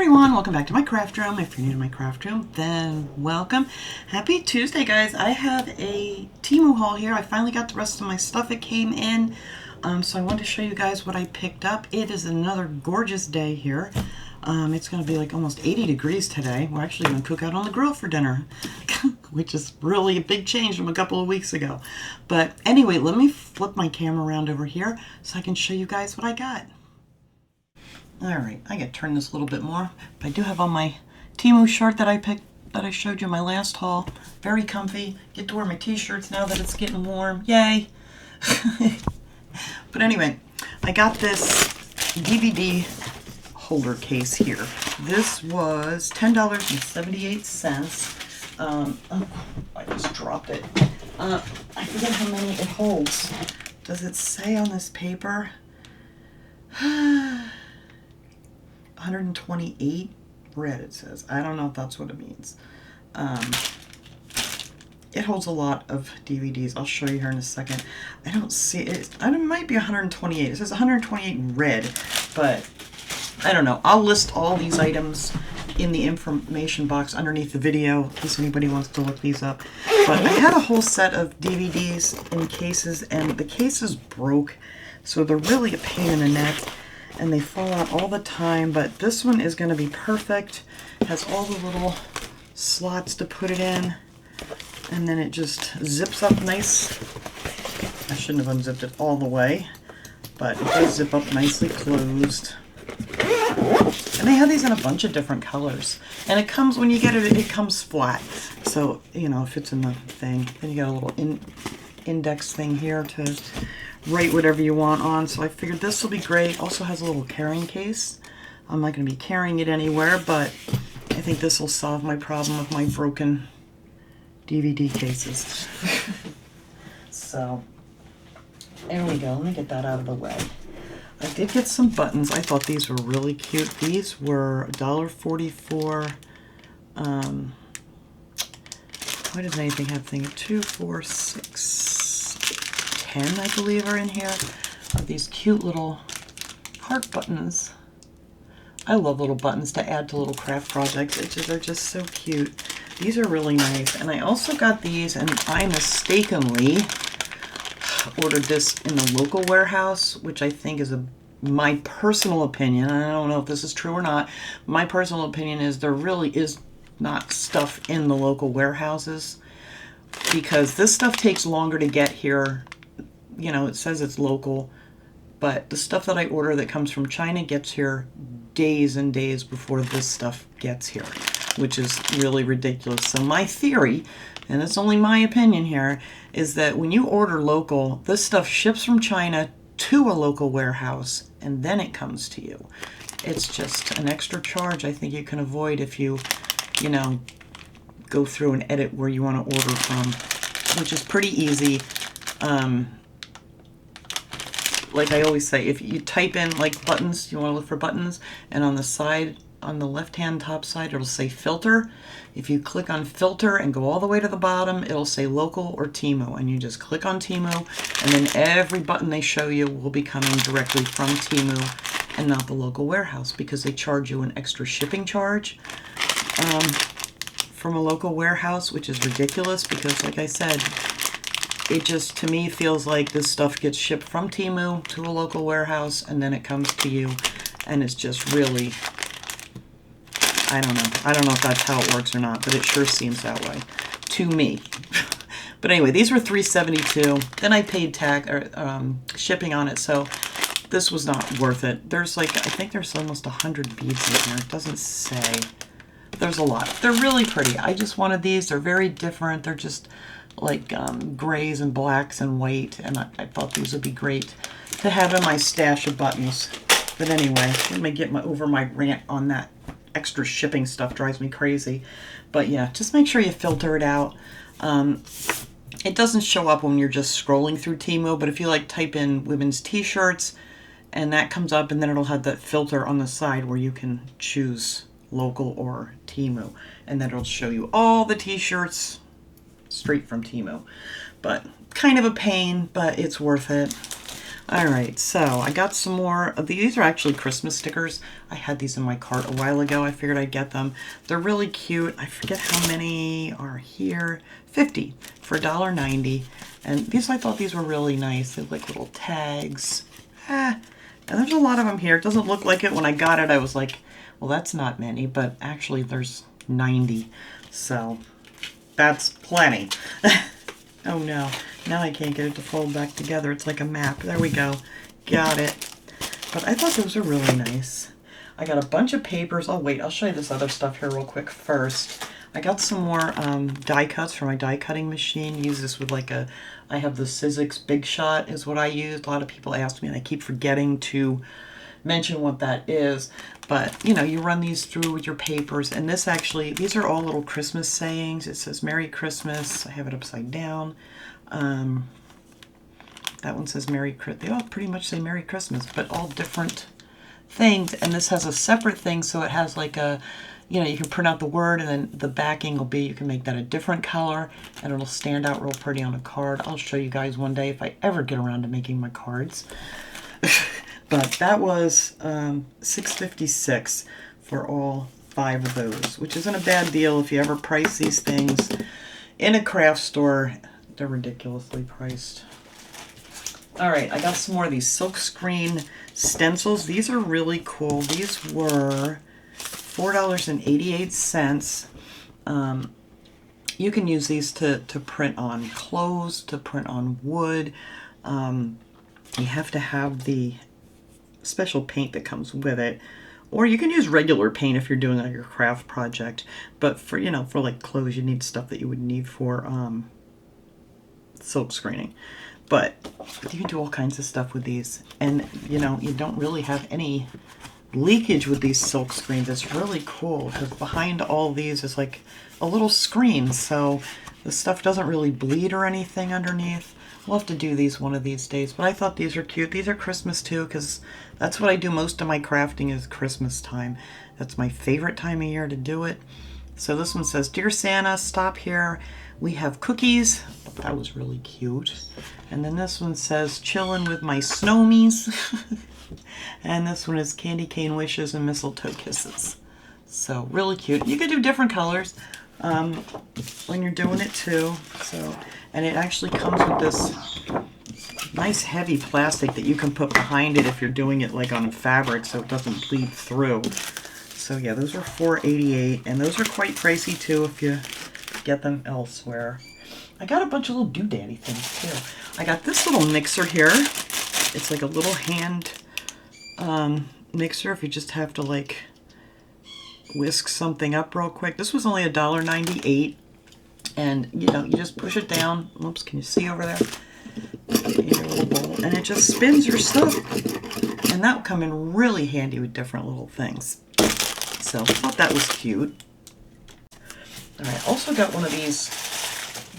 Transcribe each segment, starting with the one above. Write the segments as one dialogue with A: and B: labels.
A: everyone, welcome back to my craft room. If you're new to my craft room, then welcome. Happy Tuesday, guys. I have a Temu haul here. I finally got the rest of my stuff. It came in, so I wanted to show you guys what I picked up. It is another gorgeous day here. It's going to be like almost 80 degrees today. We're actually going to cook out on the grill for dinner, which is really a big change from a couple of weeks ago. But anyway, let me flip my camera around over here so I can show you guys what I got. Alright, I gotta turn this a little bit more. But I do have on my Temu shirt that I picked, that I showed you in my last haul. Very comfy. Get to wear my t-shirts now that it's getting warm. Yay! But anyway, I got this DVD holder case here. This was $10.78. Oh, I just dropped it. I forget how many it holds. Does it say on this paper? 128 red, it says. I don't know if that's what it means. It holds a lot of DVDs. I'll show you here in a second. I don't see it. It might be 128. It says 128 red, but I don't know. I'll list all these items in the information box underneath the video in case anybody wants to look these up. But I had a whole set of DVDs in cases, and the cases broke, so they're really a pain in the neck. And they fall out all the time, but this one is going to be perfect. It has all the little slots to put it in, and then it just zips up nice. I shouldn't have unzipped it all the way, but it does zip up nicely closed. And they have these in a bunch of different colors. And it comes, when you get it, it comes flat. So, you know, it fits in the thing. Then you got a little index thing here to write whatever you want on, so I figured this will be great. Also has a little carrying case. I'm not going to be carrying it anywhere, but I think this will solve my problem with my broken DVD cases. So, there we go. Let me get that out of the way. I did get some buttons. I thought these were really cute. These were $1.44. Why does anything have thing? 2, 4, 6, 10, I believe, are in here. Are these cute little heart buttons. I love little buttons to add to little craft projects. They're just so cute. These are really nice. And I also got these, and I mistakenly ordered this in the local warehouse, which I think is my personal opinion. I don't know if this is true or not. My personal opinion is there really is not stuff in the local warehouses, because this stuff takes longer to get here. You know, it says it's local, but the stuff that I order that comes from China gets here days and days before this stuff gets here, which is really ridiculous. So my theory, and it's only my opinion here, is that when you order local, this stuff ships from China to a local warehouse, and then it comes to you. It's just an extra charge I think you can avoid if you know, go through and edit where you want to order from, which is pretty easy. Like I always say, if you type in like buttons, you want to look for buttons, and on the side, on the left-hand top side, it'll say filter. If you click on filter and go all the way to the bottom, it'll say local or Temu, and you just click on Temu, and then every button they show you will be coming directly from Temu and not the local warehouse, because they charge you an extra shipping charge from a local warehouse, which is ridiculous, because like I said, it just, to me, feels like this stuff gets shipped from Temu to a local warehouse, and then it comes to you, and it's just really, I don't know. I don't know if that's how it works or not, but it sure seems that way to me. But anyway, these were $3.72. Then I paid shipping on it, so this was not worth it. There's like, I think there's almost 100 beads in here. It doesn't say. There's a lot. They're really pretty. I just wanted these. They're very different. They're just like grays and blacks and white, and I thought these would be great to have in my stash of buttons. But anyway, let me get over my rant on that. Extra shipping stuff drives me crazy. But yeah, just make sure you filter it out. It doesn't show up when you're just scrolling through Temu, but if you like type in women's t-shirts, and that comes up, and then it'll have that filter on the side where you can choose local or Temu, and then it'll show you all the t-shirts straight from Temu. But kind of a pain, but it's worth it. All right, so I got some more of these. Are actually Christmas stickers. I had these in my cart a while ago. I figured I'd get them. They're really cute. I forget how many are here. 50 for $1.90. And these, I thought these were really nice. They're like little tags. And there's a lot of them here. It doesn't look like it. When I got it, I was like, well, that's not many, but actually there's 90. So that's plenty. Oh no, now I can't get it to fold back together. It's like a map. There we go. Got it. But I thought those were really nice. I got a bunch of papers. Oh wait, I'll show you this other stuff here real quick first. I got some more die cuts for my die cutting machine. Use this with like I have the Sizzix Big Shot is what I use. A lot of people ask me and I keep forgetting to mention what that is. But, you know, you run these through with your papers. And this actually, these are all little Christmas sayings. It says Merry Christmas. I have it upside down. That one says Merry Christmas. They all pretty much say Merry Christmas, but all different things. And this has a separate thing, so it has like a, you know, you can print out the word, and then the backing will be, you can make that a different color, and it'll stand out real pretty on a card. I'll show you guys one day if I ever get around to making my cards. But that was $6.56 for all 5 of those, which isn't a bad deal if you ever price these things in a craft store. They're ridiculously priced. All right, I got some more of these silkscreen stencils. These are really cool. These were $4.88. You can use these to print on clothes, to print on wood. You have to have the special paint that comes with it, or you can use regular paint if you're doing like your craft project. But for, you know, for like clothes, you need stuff that you would need for silk screening. But you can do all kinds of stuff with these, and you know, you don't really have any leakage with these silk screens. It's really cool because behind all these is like a little screen, so the stuff doesn't really bleed or anything underneath. We'll have to do these one of these days, but I thought these are cute. These are Christmas too, because that's what I do most of my crafting is Christmas time. That's my favorite time of year to do it. So this one says, Dear Santa, stop here. We have cookies. That was really cute. And then this one says, chillin' with my snowmies. And this one is candy cane wishes and mistletoe kisses. So really cute. You could do different colors when you're doing it too. So, and it actually comes with this nice heavy plastic that you can put behind it if you're doing it like on fabric, so it doesn't bleed through. So yeah, those are $4.88, and those are quite pricey too if you get them elsewhere. I got a bunch of little doodaddy things too. I got this little mixer here. It's like a little hand mixer if you just have to like whisk something up real quick. This was only $1.98, and you know, you just push it down. Oops, can you see over there? Your little bowl, and it just spins your stuff, and that would come in really handy with different little things. So I thought that was cute. All right, I also got one of these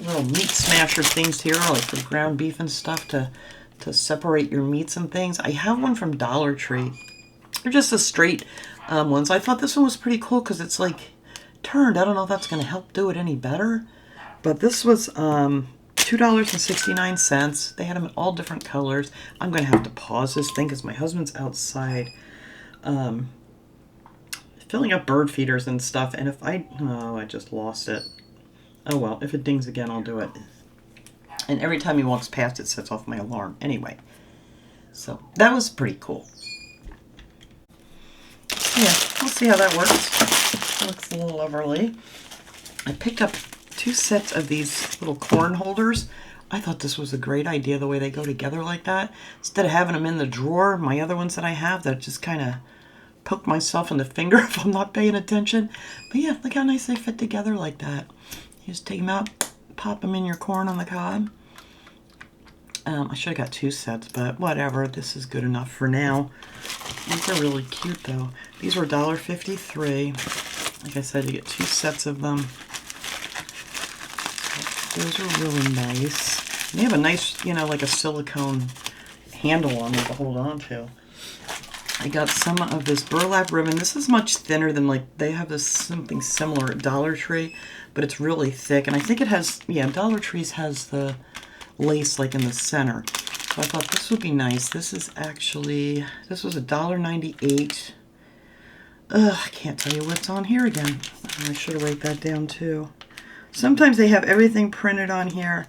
A: little meat smasher things here, like for ground beef and stuff, to separate your meats and things. I have one from Dollar Tree. They're just a straight one. So I thought this one was pretty cool because it's like turned. I don't know if that's going to help do it any better, but this was $2.69. They had them in all different colors. I'm going to have to pause this thing because my husband's outside filling up bird feeders and stuff, and if I just lost it. Oh well, if it dings again, I'll do it. And every time he walks past, it sets off my alarm. Anyway, so that was pretty cool. Yeah, we'll see how that works. It looks a little overly. I picked up 2 sets of these little corn holders. I thought this was a great idea, the way they go together like that. Instead of having them in the drawer, my other ones that I have that just kind of poke myself in the finger if I'm not paying attention. But yeah, look how nice they fit together like that. You just take them out, pop them in your corn on the cob. I should have got 2 sets, but whatever. This is good enough for now. These are really cute, though. These were $1.53. Like I said, you get 2 sets of them. Those are really nice. And they have a nice, you know, like a silicone handle on them to hold on to. I got some of this burlap ribbon. This is much thinner than, like, they have this something similar at Dollar Tree, but it's really thick. And I think it has, yeah, Dollar Tree's has the lace like in the center. So I thought this would be nice. This was $1.98. Ugh, I can't tell you what's on here again. I should write that down too. Sometimes they have everything printed on here,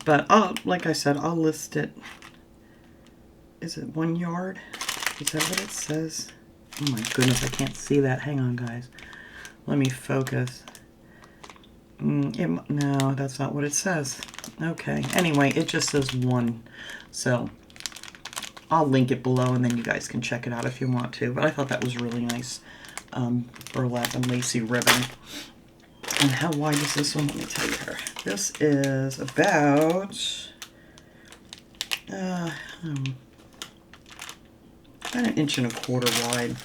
A: but like I said, I'll list it. Is it 1 yard? Is that what it says? Oh my goodness, I can't see that. Hang on, guys. Let me focus. No, that's not what it says. Okay. Anyway, it just says 1. So I'll link it below, and then you guys can check it out if you want to. But I thought that was really nice. Burlap and lacy ribbon. And how wide is this one? Let me tell you here. This is about about 1.25 inches wide.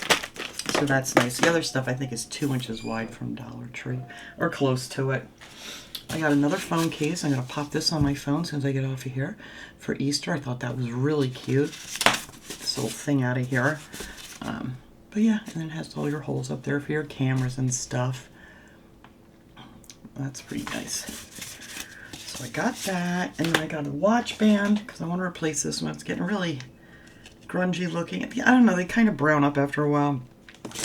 A: So that's nice. The other stuff I think is 2 inches wide from Dollar Tree, or close to it. I got another phone case. I'm going to pop this on my phone as soon as I get off of here for Easter. I thought that was really cute. Get this little thing out of here. But yeah, and it has all your holes up there for your cameras and stuff. That's pretty nice. So I got that, and then I got a watch band because I want to replace this one. It's getting really grungy looking. I don't know, they kind of brown up after a while.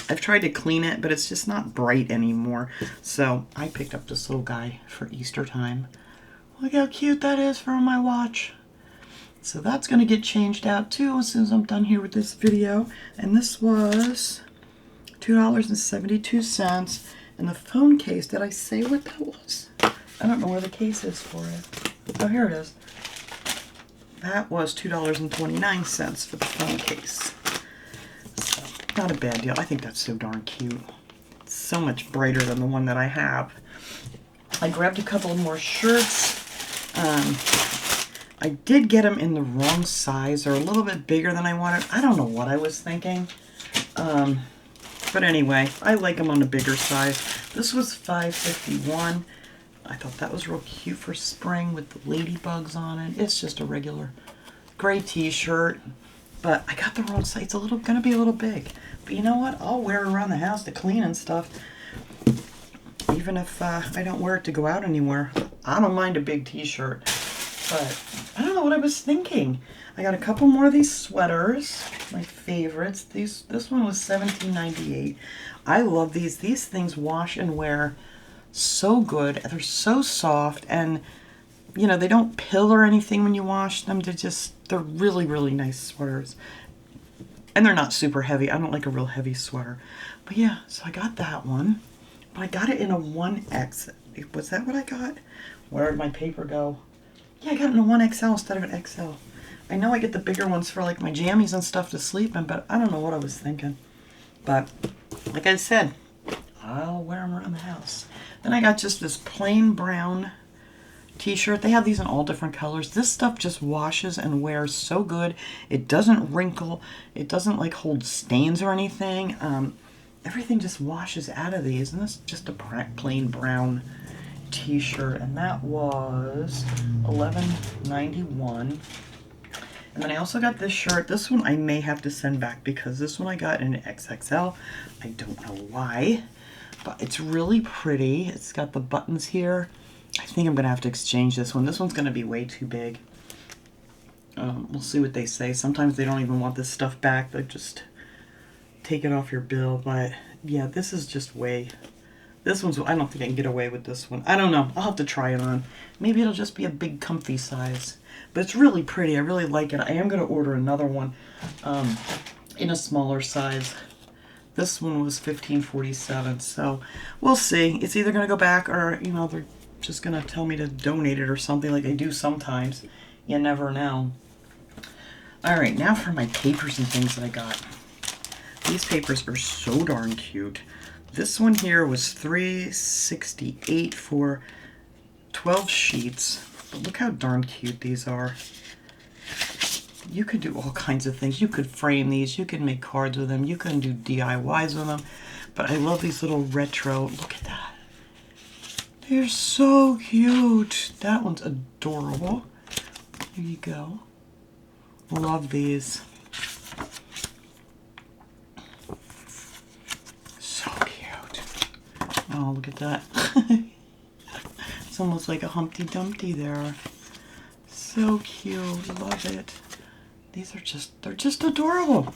A: I've tried to clean it, but it's just not bright anymore. So I picked up this little guy for Easter time. Look how cute that is for my watch. So that's going to get changed out too as soon as I'm done here with this video. And this was $2.72. And the phone case, did I say what that was? I don't know where the case is for it. Oh, here it is. That was $2.29 for the phone case. So, not a bad deal. I think that's so darn cute. It's so much brighter than the one that I have. I grabbed a couple of more shirts. I did get them in the wrong size. They're a little bit bigger than I wanted. I don't know what I was thinking. But anyway, I like them on a bigger size. This was $5.51. I thought that was real cute for spring with the ladybugs on it. It's just a regular gray t-shirt. But I got the wrong size. It's gonna be a little big. But you know what? I'll wear it around the house to clean and stuff. Even if I don't wear it to go out anywhere. I don't mind a big t-shirt. But I don't know what I was thinking. I got a couple more of these sweaters, my favorites. This one was $17.98. I love these. These things wash and wear so good. They're so soft, and you know, they don't pill or anything when you wash them. They're really, really nice sweaters. And they're not super heavy. I don't like a real heavy sweater. But yeah, so I got that one. But I got it in a 1X. Was that what I got? Where did my paper go? Yeah, I got it in a 1XL instead of an XL. I know I get the bigger ones for like my jammies and stuff to sleep in, but I don't know what I was thinking. But like I said, I'll wear them around the house. Then I got just this plain brown t-shirt. They have these in all different colors. This stuff just washes and wears so good. It doesn't wrinkle. It doesn't like hold stains or anything. Everything just washes out of these. And this is just a plain brown t-shirt. And that was $11.91. And then I also got this shirt. This one I may have to send back because this one I got in an XXL. I don't know why, but it's really pretty. It's got the buttons here. I think I'm going to have to exchange this one. This one's going to be way too big. We'll see what they say. Sometimes they don't even want this stuff back. They just take it off your bill. But yeah, this is just way... This one's... I don't think I can get away with this one. I don't know. I'll have to try it on. Maybe it'll just be a big comfy size. But it's really pretty. I really like it. I am going to order another one in a smaller size. This one was $15.47. So we'll see. It's either going to go back or, you know, they're just going to tell me to donate it or something like they do sometimes. You never know. All right, now for my papers and things that I got. These papers are so darn cute. This one here was $3.68 for 12 sheets. But look how darn cute these are. You could do all kinds of things. You could frame these. You could make cards with them. You can do DIYs with them. But I love these little retro. Look at that. They're so cute. That one's adorable. Here you go. Love these. So cute. Oh, look at that. It's almost like a Humpty Dumpty there. So So cute. Love it. These are they're just adorable.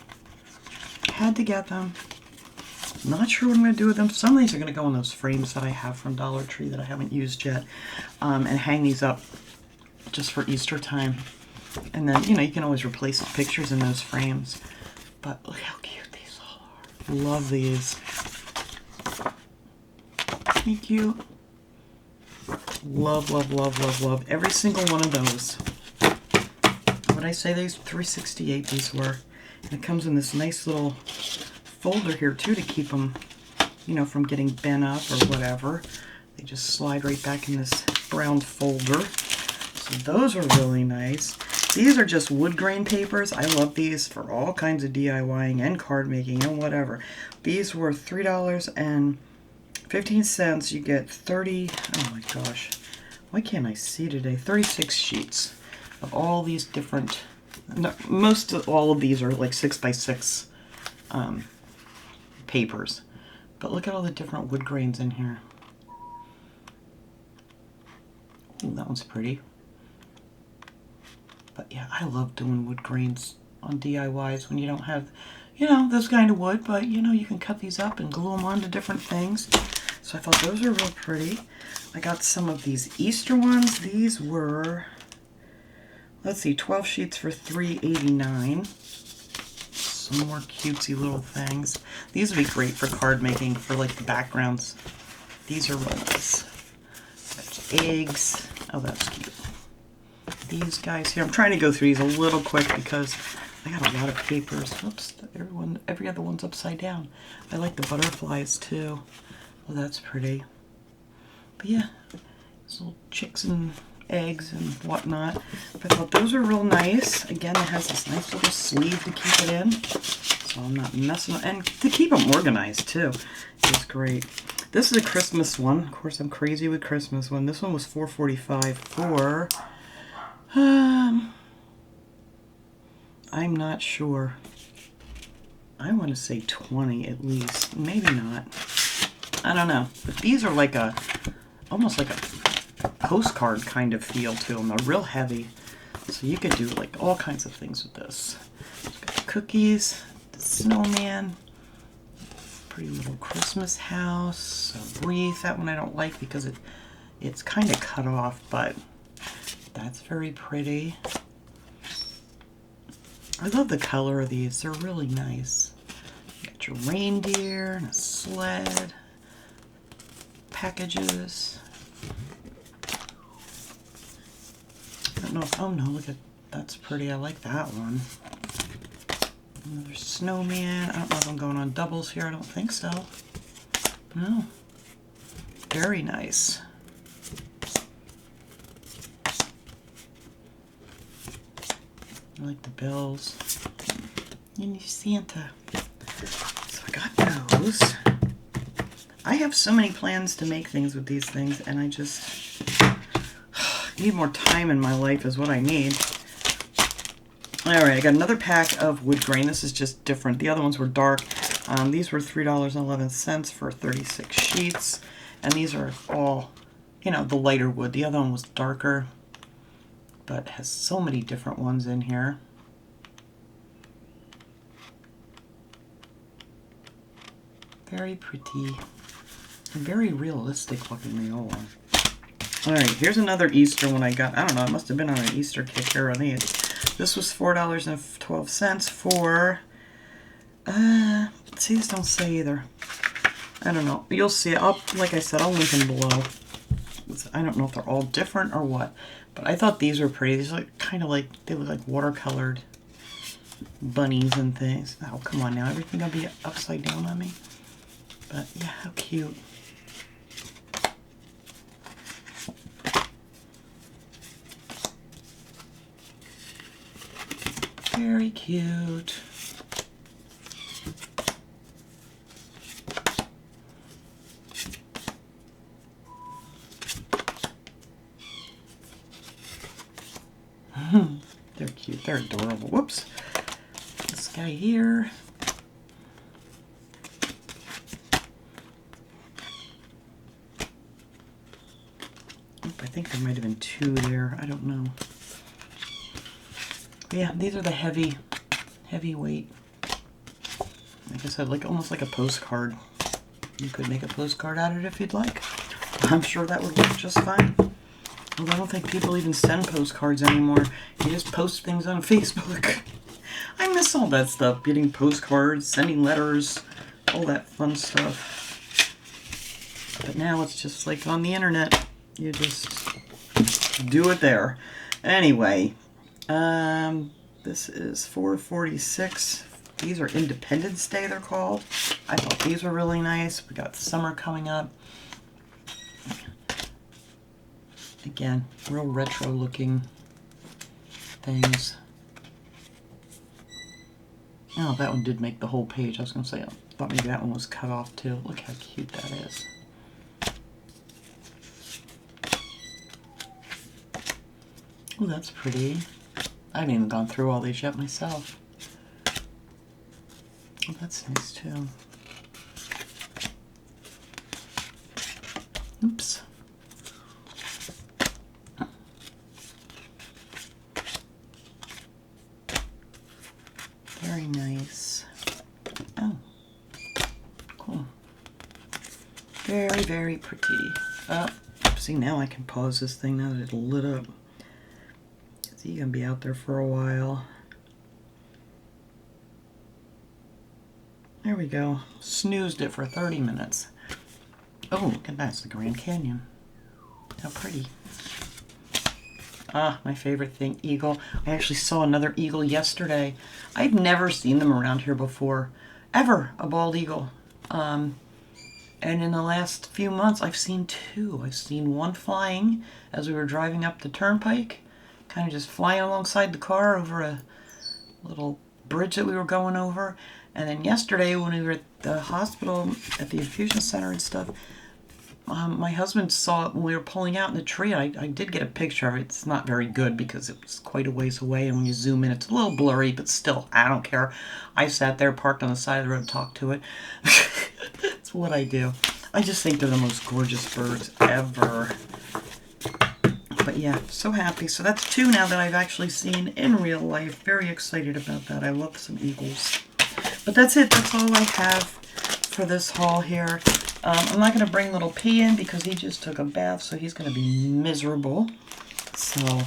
A: Had to get them. Not sure what I'm going to do with them. Some of these are going to go in those frames that I have from Dollar Tree that I haven't used yet. And hang these up just for Easter time. And then, you know, you can always replace the pictures in those frames. But look how cute these all are. Love these. Thank you. Love, love, love, love, love every single one of those. What I say, these $3.68 these were. And it comes in this nice little folder here too to keep them, you know, from getting bent up or whatever. They just slide right back in this brown folder. So those are really nice. These are just wood grain papers. I love these for all kinds of DIYing and card making and whatever. These were $3.15. You get 30, oh my gosh, why can't I see today? 36 sheets of all these different, most of all of these are like 6x6 papers. But look at all the different wood grains in here. Ooh, that one's pretty. But yeah, I love doing wood grains on DIYs when you don't have, you know, this kind of wood, but you know, you can cut these up and glue them onto different things. So I thought those are real pretty. I got some of these Easter ones. These were, let's see, 12 sheets for $3.89. Some more cutesy little things. These would be great for card making, for like the backgrounds. These are real nice. There's eggs. Oh, that's cute. These guys here. I'm trying to go through these a little quick because I got a lot of papers. Oops, every other one's upside down. I like the butterflies too. Well, that's pretty. But yeah, these little chicks and eggs and whatnot. But I thought those are real nice. Again, it has this nice little sleeve to keep it in, so I'm not messing up. And to keep them organized too is great. This is a Christmas one. Of course, I'm crazy with Christmas one. This one was $4.45 for, I'm not sure. I want to say 20 at least. Maybe not. I don't know. But these are like almost like a postcard kind of feel to them. They're real heavy. So you could do like all kinds of things with this. Got the cookies, the snowman, pretty little Christmas house, a wreath. That one I don't like because it's kind of cut off, but that's very pretty. I love the color of these. They're really nice. You got your reindeer and a sled. Packages. I don't know if, oh no, look at, that's pretty. I like that one. Another snowman. I don't know if I'm going on doubles here. I don't think so. No. Very nice. I like the bells. And your Santa. So I got those. I have so many plans to make things with these things, and I just need more time in my life is what I need. Alright, I got another pack of wood grain. This is just different. The other ones were dark. These were $3.11 for 36 sheets. And these are all, you know, the lighter wood. The other one was darker, but has so many different ones in here. Very pretty. And very realistic looking, they all are. Alright, here's another Easter one I got. I don't know, it must have been on an Easter kick here on these. This was $4.12 for, see, these don't say either. I don't know. You'll see it. Like I said, I'll link them below. I don't know if they're all different or what, but I thought these were pretty. These are kind of like, they look like watercolored bunnies and things. Oh, come on now. Everything will be upside down on me. But yeah, how cute. Very cute. They're cute. They're adorable. Whoops. This guy here. I think there might have been two there. I don't know. But yeah, these are the heavyweight. Like I said, like almost like a postcard. You could make a postcard out of it if you'd like. I'm sure that would work just fine. Although I don't think people even send postcards anymore. You just post things on Facebook. I miss all that stuff. Getting postcards, sending letters, all that fun stuff. But now it's just like on the internet. You just do it there. Anyway, this is 446. These are Independence Day, they're called. I thought these were really nice. We got summer coming up. Again, real retro looking things. Oh, that one did make the whole page. I was going to say, I thought maybe that one was cut off too. Look how cute that is. Oh, that's pretty. I haven't even gone through all these yet myself. Oh, that's nice too. Oops. Very nice. Oh, cool. Very, very pretty. Oh, see, now I can pause this thing now that it's lit up. So you're gonna be out there for a while. There we go. Snoozed it for 30 minutes. Oh, look at that. It's the Grand Canyon. How pretty. Ah, my favorite thing, eagle. I actually saw another eagle yesterday. I've never seen them around here before. Ever, a bald eagle. And in the last few months, I've seen two. I've seen one flying as we were driving up the turnpike. Kind of just flying alongside the car over a little bridge that we were going over. And then yesterday when we were at the hospital, at the infusion center and stuff, my husband saw it when we were pulling out in the tree. I did get a picture of it. It's not very good because it was quite a ways away, and when you zoom in, it's a little blurry, but still, I don't care. I sat there, parked on the side of the road, and talked to it. That's what I do. I just think they're the most gorgeous birds ever. But yeah, so happy. So that's two now that I've actually seen in real life. Very excited about that. I love some eagles. But that's it. That's all I have for this haul here. I'm not going to bring little P in because he just took a bath, so he's going to be miserable. So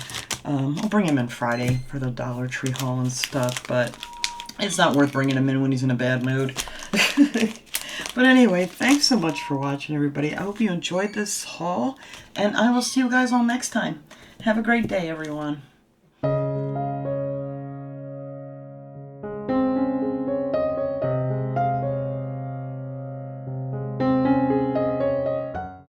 A: I'll bring him in Friday for the Dollar Tree haul and stuff, but it's not worth bringing him in when he's in a bad mood. But anyway, thanks so much for watching, everybody. I hope you enjoyed this haul, and I will see you guys all next time. Have a great day, everyone.